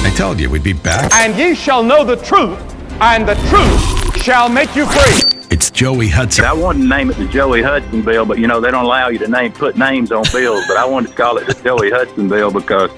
I told you we'd be back. And ye shall know the truth, and the truth shall make you free. It's Joey Hudson. I wanted to name it the Joey Hudson Bill, but, they don't allow you to put names on bills. But I wanted to call it the Joey Hudson Bill because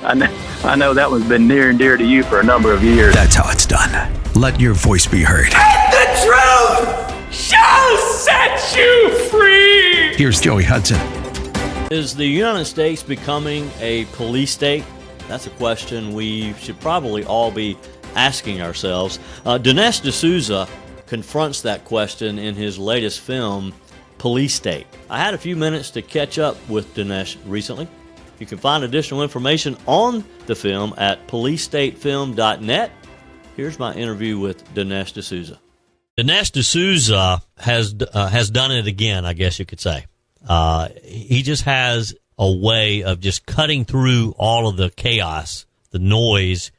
I know that one's been near and dear to you for a number of years. That's how it's done. Let your voice be heard. And the truth shall set you free. Here's Joey Hudson. Is the United States becoming a police state? That's a question we should probably all be asking ourselves. Dinesh D'Souza confronts that question in his latest film, Police State. I had a few minutes to catch up with Dinesh recently. You can find additional information on the film at policestatefilm.net. Here's my interview with Dinesh D'Souza. Dinesh D'Souza has done it again, I guess you could say. He just has a way of just cutting through all of the chaos, the noise,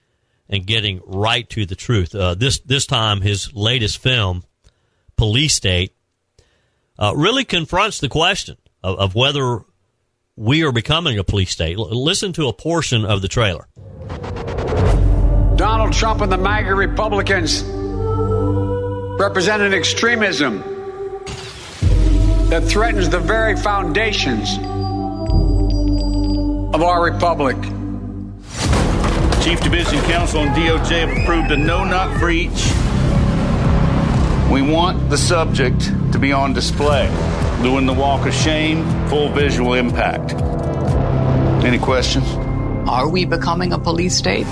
and getting right to the truth. This time, his latest film, Police State, really confronts the question of whether we are becoming a police state. Listen to a portion of the trailer. Donald Trump and the MAGA Republicans represent an extremism that threatens the very foundations of our republic. Chief Division Counsel and DOJ have approved a no-knock breach. We want the subject to be on display, doing the walk of shame, full visual impact. Any questions? Are we becoming a police state?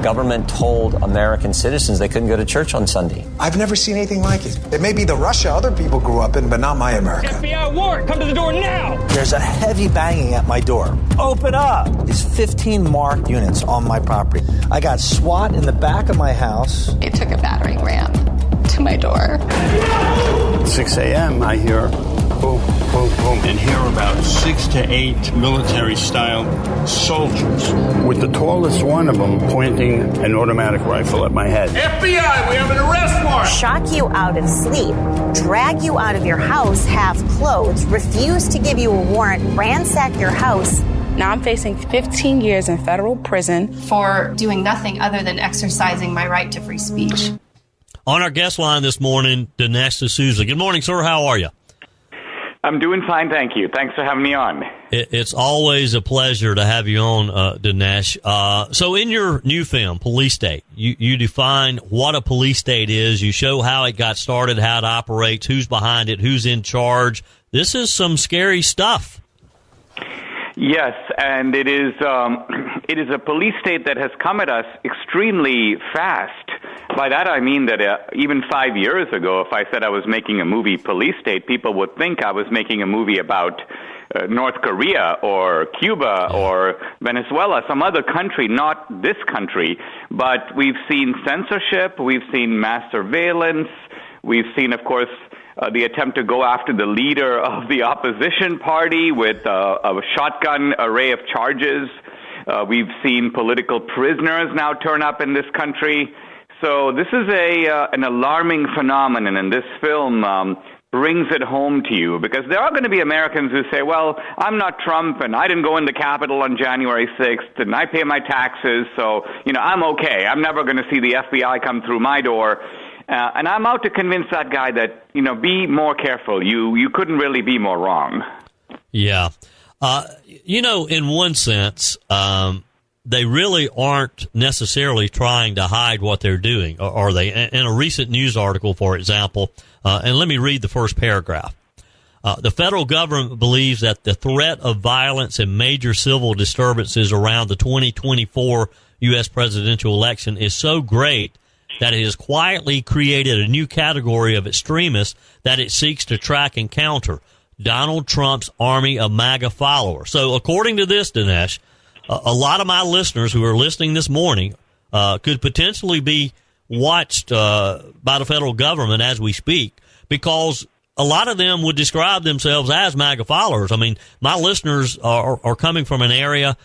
Government told American citizens they couldn't go to church on Sunday. I've never seen anything like it. It may be the Russia other people grew up in, but not my America. FBI warrant, come to the door now! There's a heavy banging at my door. Open up! There's 15 marked units on my property. I got SWAT in the back of my house. They took a battering ram to my door. 6 a.m., I hear boom, boom, boom, and hear about 6 to 8 military-style soldiers, with the tallest one of them pointing an automatic rifle at my head. FBI, we have an arrest warrant! Shock you out of sleep, drag you out of your house half clothed, refuse to give you a warrant, ransack your house. Now I'm facing 15 years in federal prison for doing nothing other than exercising my right to free speech. On our guest line this morning, Dinesh D'Souza. Good morning, sir. How are you? I'm doing fine, thank you. Thanks for having me on. It's always a pleasure to have you on, Dinesh. So in your new film, Police State, you define what a police state is. You show how it got started, how it operates, who's behind it, who's in charge. This is some scary stuff. Yes, and it is a police state that has come at us extremely fast. By that I mean that even 5 years ago, if I said I was making a movie, Police State, people would think I was making a movie about North Korea or Cuba or Venezuela, some other country, not this country. But we've seen censorship, we've seen mass surveillance, we've seen, of course, the attempt to go after the leader of the opposition party with a shotgun array of charges. We've seen political prisoners now turn up in this country. So this is an alarming phenomenon, and this film brings it home to you, because there are going to be Americans who say, well, I'm not Trump, and I didn't go in the Capitol on January 6th, and I pay my taxes, so, I'm okay. I'm never going to see the FBI come through my door. And I'm out to convince that guy that, be more careful. You couldn't really be more wrong. Yeah. In one sense, they really aren't necessarily trying to hide what they're doing, are they? In a recent news article, for example, and let me read the first paragraph. The federal government believes that the threat of violence and major civil disturbances around the 2024 U.S. presidential election is so great that it has quietly created a new category of extremists that it seeks to track and counter: Donald Trump's army of MAGA followers. So according to this, Dinesh, a lot of my listeners who are listening this morning could potentially be watched by the federal government as we speak, because a lot of them would describe themselves as MAGA followers. I mean, my listeners are coming from an area,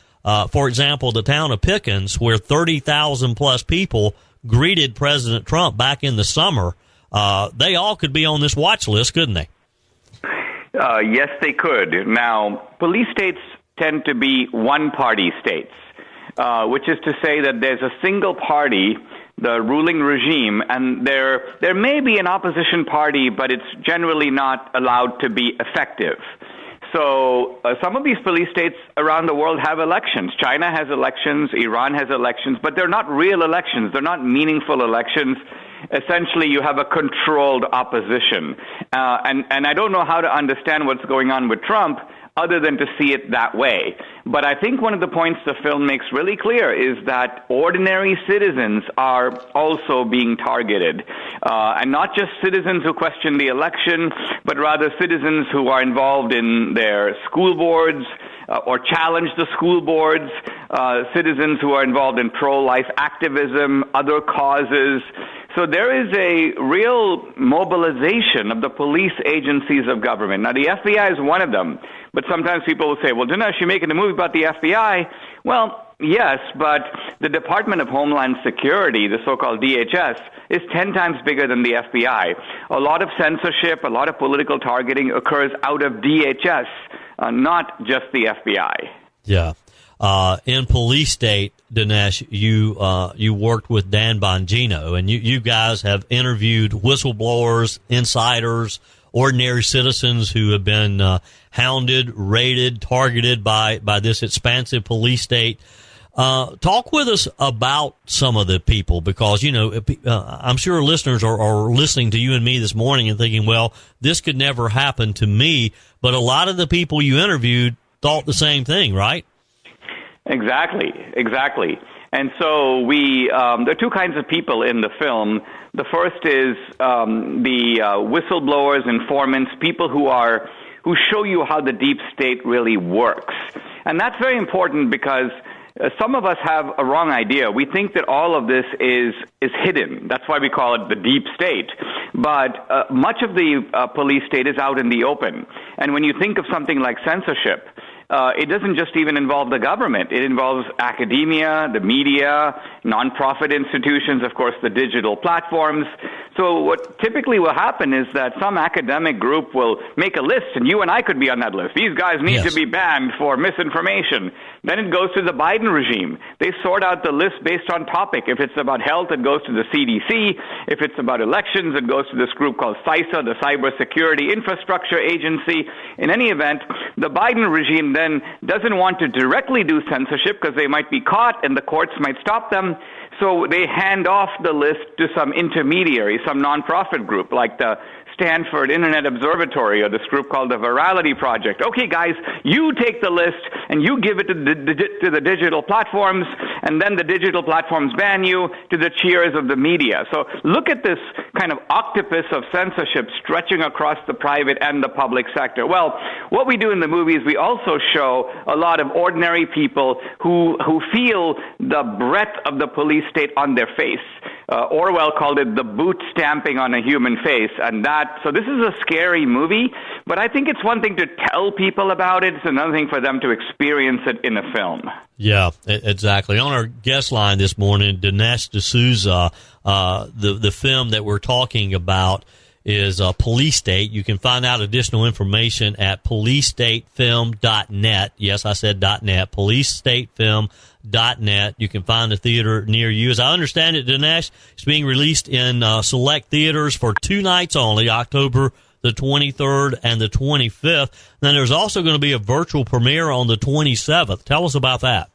for example, the town of Pickens, where 30,000 plus people greeted President Trump back in the summer. They all could be on this watch list, couldn't they? Yes, they could. Now, police states tend to be one-party states. which is to say that there's a single party, the ruling regime, and there may be an opposition party, but it's generally not allowed to be effective. So some of these police states around the world have elections. China has elections, Iran has elections, but they're not real elections. They're not meaningful elections. Essentially, you have a controlled opposition. And I don't know how to understand what's going on with Trump other than to see it that way. But I think one of the points the film makes really clear is that ordinary citizens are also being targeted. And not just citizens who question the election, but rather citizens who are involved in their school boards or challenge the school boards, citizens who are involved in pro-life activism, other causes. So there is a real mobilization of the police agencies of government. Now, the FBI is one of them, but sometimes people will say, well, Dinesh, you're making a movie about the FBI. Well, yes, but the Department of Homeland Security, the so-called DHS, is 10 times bigger than the FBI. A lot of censorship, a lot of political targeting occurs out of DHS, not just the FBI. Yeah. In Police State, Dinesh, you worked with Dan Bongino, and you guys have interviewed whistleblowers, insiders, ordinary citizens who have been hounded, raided, targeted by this expansive police state. Talk with us about some of the people, because, I'm sure listeners are listening to you and me this morning and thinking, well, this could never happen to me. But a lot of the people you interviewed thought the same thing, right? Exactly. And so there are two kinds of people in the film. The first is the whistleblowers, informants, people who show you how the deep state really works. And that's very important because some of us have a wrong idea. We think that all of this is hidden. That's why we call it the deep state. But much of the police state is out in the open. And when you think of something like censorship, it doesn't just even involve the government. It involves academia, the media, nonprofit institutions, of course, the digital platforms. So what typically will happen is that some academic group will make a list, and you and I could be on that list. These guys need to be banned for misinformation. Then it goes to the Biden regime. They sort out the list based on topic. If it's about health, it goes to the CDC. If it's about elections, it goes to this group called CISA, the Cybersecurity Infrastructure Agency. In any event, the Biden regime then doesn't want to directly do censorship because they might be caught and the courts might stop them. So they hand off the list to some intermediary, some nonprofit group like the Stanford Internet Observatory or this group called the Virality Project. Okay, guys, you take the list and you give it to the digital platforms, and then the digital platforms ban you to the cheers of the media. So look at this kind of octopus of censorship stretching across the private and the public sector. Well, what we do in the movie is we also show a lot of ordinary people who feel the breadth of the police state on their face. Orwell called it the boot stamping on a human face, and so this is a scary movie, but I think it's one thing to tell people about it. It's another thing for them to experience it in a film. Yeah, exactly. On our guest line this morning, Dinesh D'Souza, the film that we're talking about is Police State. You can find out additional information at policestatefilm.net. Yes, I said .net, policestatefilm.net. You can find a theater near you. As I understand it, Dinesh, it's being released in select theaters for 2 nights only, October the 23rd and the 25th. Then there's also going to be a virtual premiere on the 27th. Tell us about that.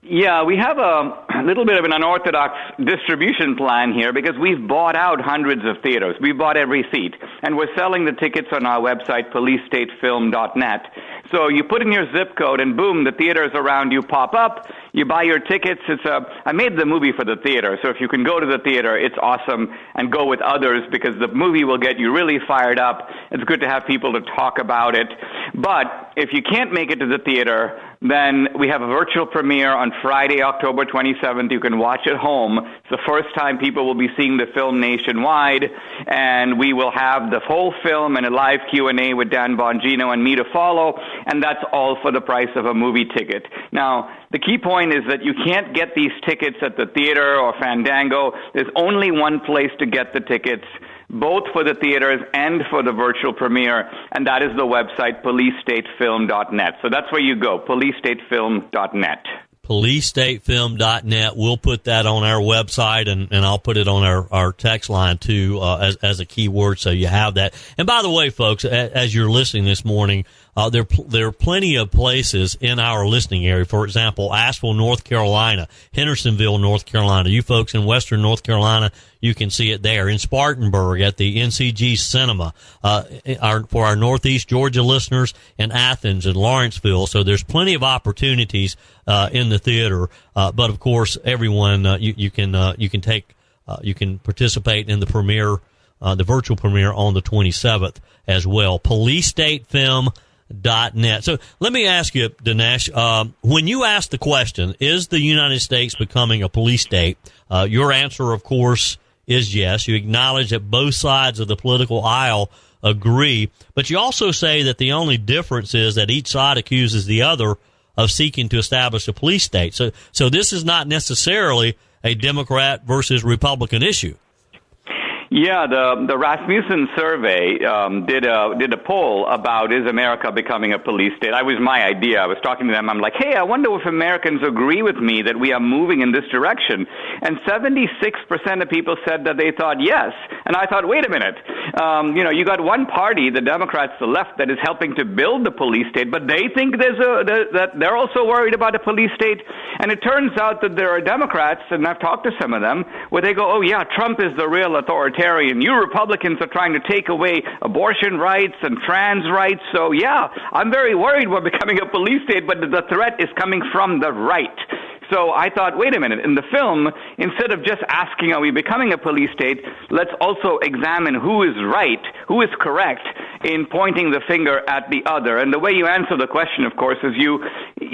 Yeah, we have a little bit of an unorthodox distribution plan here because we've bought out hundreds of theaters. We bought every seat, and we're selling the tickets on our website, policestatefilm.net. So you put in your zip code, and boom, the theaters around you pop up. You buy your tickets. I made the movie for the theater, so if you can go to the theater, it's awesome, and go with others because the movie will get you really fired up. It's good to have people to talk about it. But if you can't make it to the theater, then we have a virtual premiere on Friday, October 27th. You can watch at home. It's the first time people will be seeing the film nationwide, and we will have the whole film and a live Q&A with Dan Bongino and me to follow, and that's all for the price of a movie ticket. Now, the key point is that you can't get these tickets at the theater or Fandango. There's only one place to get the tickets, both for the theaters and for the virtual premiere, and that is the website, policestatefilm.net. So that's where you go, policestatefilm.net. policestatefilm.net. We'll put that on our website, and I'll put it on our text line, too, as a keyword, so you have that. And by the way, folks, as you're listening this morning, there are plenty of places in our listening area. For example, Asheville, North Carolina, Hendersonville, North Carolina. You folks in Western North Carolina, you can see it there. In Spartanburg at the NCG Cinema. For our Northeast Georgia listeners, in Athens and Lawrenceville. So there's plenty of opportunities in the theater. But of course, everyone you can participate in the premiere, the virtual premiere on the 27th as well. policestatefilm.net. So let me ask you, Dinesh, when you ask the question, is the United States becoming a police state? Your answer, of course, is yes. You acknowledge that both sides of the political aisle agree, but you also say that the only difference is that each side accuses the other of seeking to establish a police state. So this is not necessarily a Democrat versus Republican issue. Yeah, the Rasmussen survey did a poll about, is America becoming a police state? That was my idea. I was talking to them. I'm like, hey, I wonder if Americans agree with me that we are moving in this direction. And 76% of people said that they thought yes. And I thought, wait a minute. You got one party, the Democrats, the left, that is helping to build the police state, but they think that they're also worried about a police state. And it turns out that there are Democrats, and I've talked to some of them, where they go, oh yeah, Trump is the real authoritarian. You Republicans are trying to take away abortion rights and trans rights. So, yeah, I'm very worried we're becoming a police state, but the threat is coming from the right. So I thought, wait a minute, in the film, instead of just asking, are we becoming a police state, let's also examine who is right, who is correct in pointing the finger at the other. And the way you answer the question, of course, is you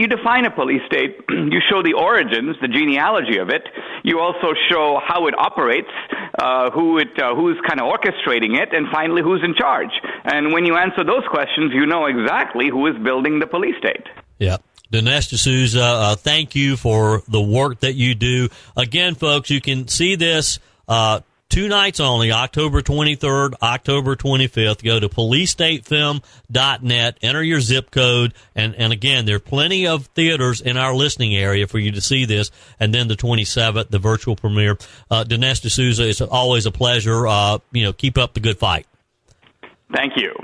define a police state, you show the origins, the genealogy of it, you also show how it operates, who's kind of orchestrating it, and finally who's in charge. And when you answer those questions, you know exactly who is building the police state. Yeah. Dinesh D'Souza, thank you for the work that you do. Again, folks, you can see this 2 nights only, October 23rd, October 25th. Go to policestatefilm.net, enter your zip code, and again, there are plenty of theaters in our listening area for you to see this, and then the 27th, the virtual premiere. Dinesh D'Souza, it's always a pleasure. Keep up the good fight. Thank you.